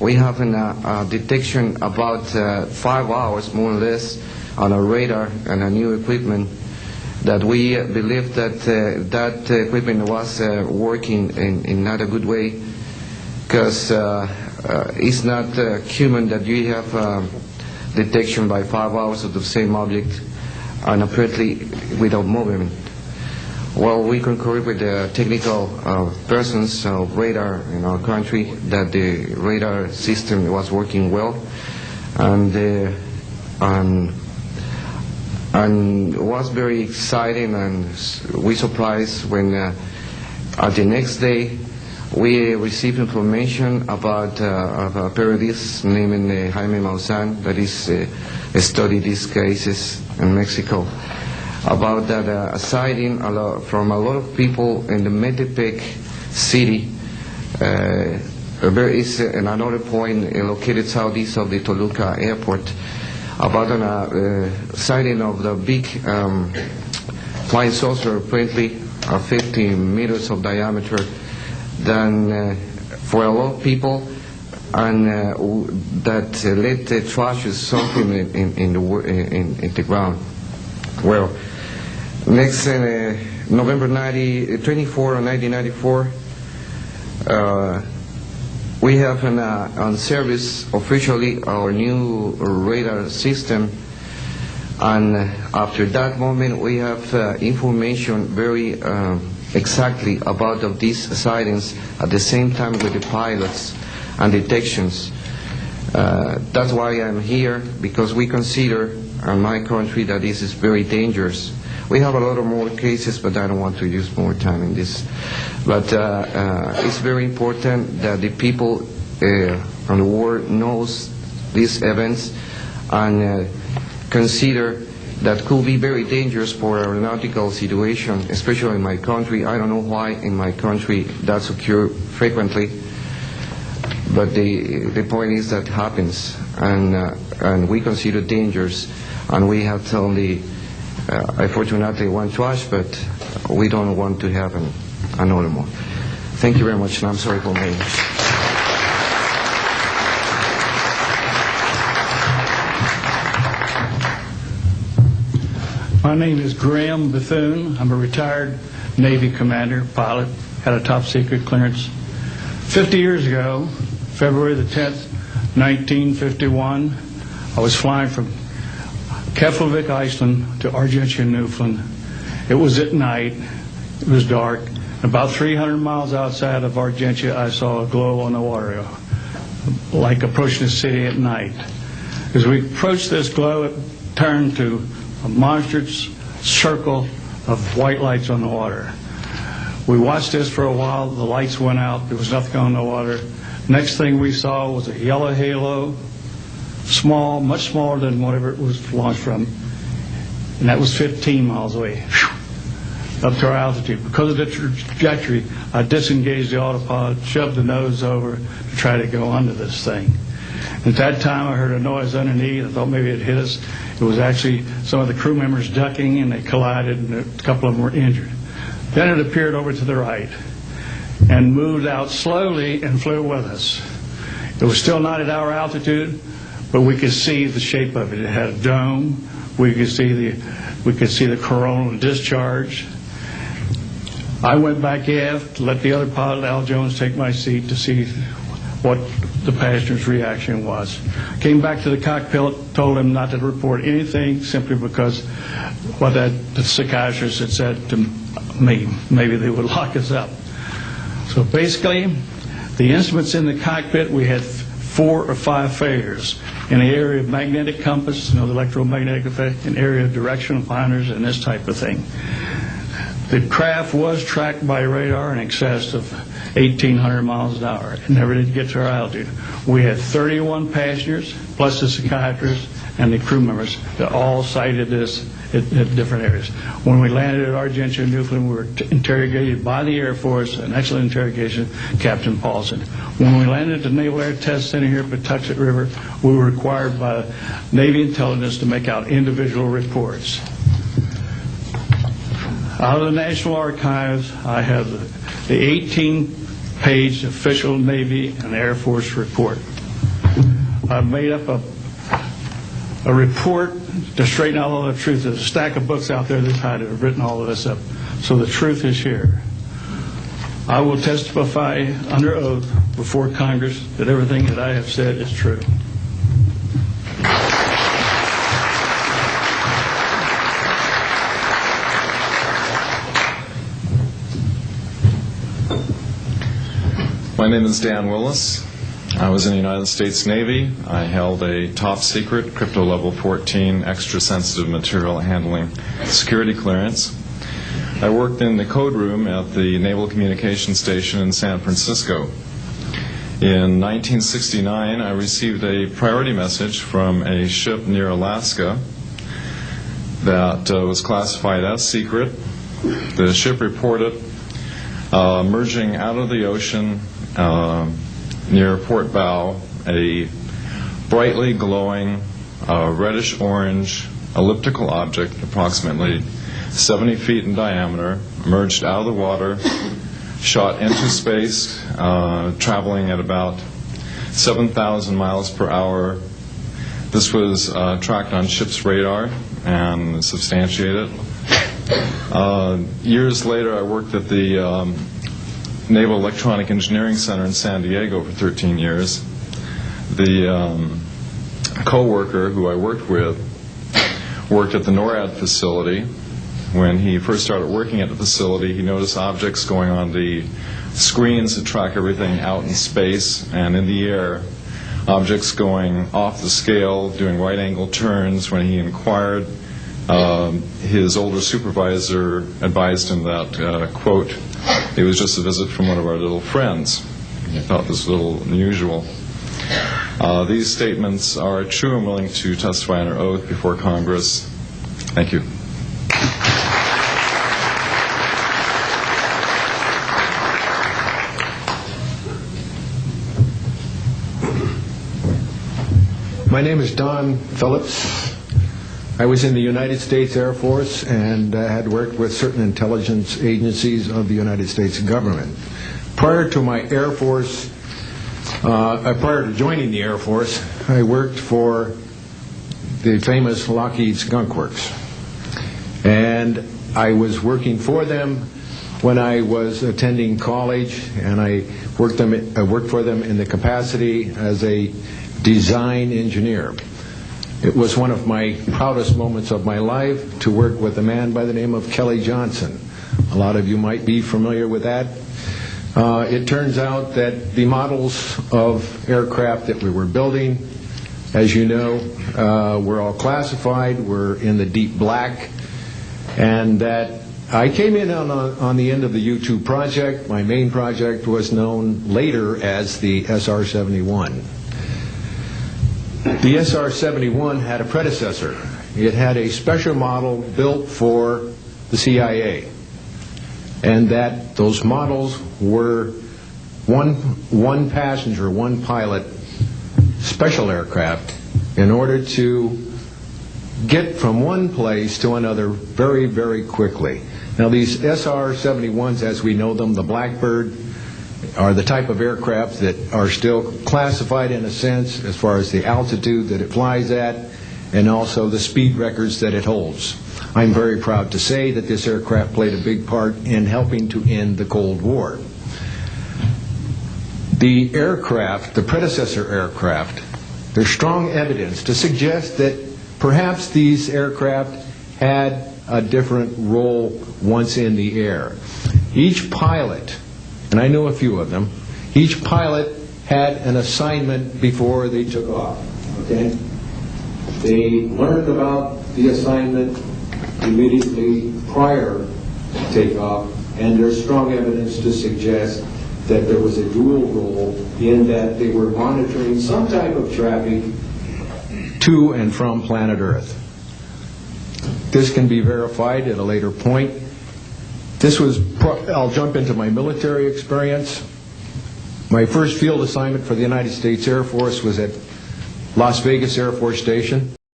we have a detection about 5 hours, more or less, on a radar and a new equipment that we believe that that equipment was working in not a good way, because it's not human that you have detection by 5 hours of the same object and apparently without movement. Well, we concur with the technical persons of radar in our country that the radar system was working well, and was very exciting, and we surprised when at the next day we received information about a periodist named Jaime Maussan that is studied these cases in Mexico, about that a sighting from a lot of people in the Metepec city. There is another point located southeast of the Toluca airport, about a sighting of the big flying saucer, apparently 50 meters of diameter, then for a lot of people, and that led the trash is something in the ground. Well, next November 24 of 1994, we have on service officially our new radar system, and after that moment we have information very exactly about of these sightings at the same time with the pilots and detections. That's why I'm here, because we consider in my country that this is very dangerous. We have a lot of more cases, but I don't want to use more time in this. But it's very important that the people on the world knows these events and consider that could be very dangerous for aeronautical situation, especially in my country. I don't know why in my country that's occurs frequently, but the point is that happens, and we consider dangers, and we have only, unfortunately, one trash, but we don't want to have another more. Thank you very much, and I'm sorry for my English. My name is Graham Bethune. I'm a retired Navy commander, pilot, had a top secret clearance. 50 years ago, February the 10th, 1951, I was flying from Keflavik, Iceland to Argentia, Newfoundland. It was at night, it was dark. About 300 miles outside of Argentia, I saw a glow on the water, like approaching the city at night. As we approached this glow, it turned to a monstrous circle of white lights on the water. We watched this for a while. The lights went out. There was nothing on the water. Next thing we saw was a yellow halo, small, much smaller than whatever it was launched from, and that was 15 miles away, up to our altitude. Because of the trajectory, I disengaged the autopilot, shoved the nose over to try to go under this thing. At that time, I heard a noise underneath. I thought maybe it hit us. It was actually some of the crew members ducking, and they collided, and a couple of them were injured. Then it appeared over to the right and moved out slowly and flew with us. It was still not at our altitude, but we could see the shape of it. It had a dome. We could see the coronal discharge. I went back aft to let the other pilot, Al Jones, take my seat to see what the passenger's reaction was. Came back to the cockpit, told him not to report anything, simply because what the psychiatrist had said to me, maybe they would lock us up. So basically, the instruments in the cockpit, we had 4 or 5 failures. In the area of magnetic compass, the electromagnetic effect, in area of directional finders, and this type of thing. The craft was tracked by radar in excess of 1,800 miles an hour. It never did get to our altitude. We had 31 passengers, plus the psychiatrist and the crew members, that all cited this at different areas. When we landed at Argentia, Newfoundland, we were interrogated by the Air Force, an excellent interrogation, Captain Paulson. When we landed at the Naval Air Test Center here at Patuxent River, we were required by Navy intelligence to make out individual reports. Out of the National Archives, I have the 18-page official Navy and Air Force report. I've made up a report to straighten out all the truth. There's a stack of books out there this high that have written all of this up. So the truth is here. I will testify under oath before Congress that everything that I have said is true. My name is Dan Willis. I was in the United States Navy. I held a top secret crypto level 14 extra sensitive material handling security clearance. I worked in the code room at the Naval Communications Station in San Francisco. In 1969, I received a priority message from a ship near Alaska that was classified as secret. The ship reported emerging out of the ocean near port bow, a brightly glowing reddish-orange elliptical object, approximately 70 feet in diameter, emerged out of the water, shot into space, traveling at about 7,000 miles per hour. This was tracked on ship's radar and substantiated. Years later, I worked at the Naval Electronic Engineering Center in San Diego for 13 years. The co-worker who I worked with worked at the NORAD facility. When he first started working at the facility, he noticed objects going on the screens that track everything out in space and in the air, objects going off the scale, doing right-angle turns. When he inquired, his older supervisor advised him that, quote, it was just a visit from one of our little friends. He thought this was a little unusual. These statements are true. I'm willing to testify under oath before Congress. Thank you. My name is Don Phillips. I was in the United States Air Force and had worked with certain intelligence agencies of the United States government. Prior to my Air Force, prior to joining the Air Force, I worked for the famous Lockheed Skunk Works. And I was working for them when I was attending college, and I worked for them in the capacity as a design engineer. It was one of my proudest moments of my life to work with a man by the name of Kelly Johnson. A lot of you might be familiar with that. It turns out that the models of aircraft that we were building, as you know, were all classified, were in the deep black, and that I came in on the end of the U-2 project. My main project was known later as the SR-71. The SR-71 had a predecessor. It had a special model built for the CIA, and that those models were one passenger, one pilot special aircraft in order to get from one place to another very, very quickly. Now these SR-71s, as we know them, the Blackbird, are the type of aircraft that are still classified in a sense as far as the altitude that it flies at and also the speed records that it holds. I'm very proud to say that this aircraft played a big part in helping to end the Cold War. The aircraft, the predecessor aircraft, there's strong evidence to suggest that perhaps these aircraft had a different role once in the air. Each pilot, and I know a few of them, each pilot had an assignment before they took off. Okay? They learned about the assignment immediately prior to takeoff, and there's strong evidence to suggest that there was a dual role in that they were monitoring some type of traffic to and from planet Earth. This can be verified at a later point. I'll jump into my military experience. My first field assignment for the United States Air Force was at Las Vegas Air Force Station.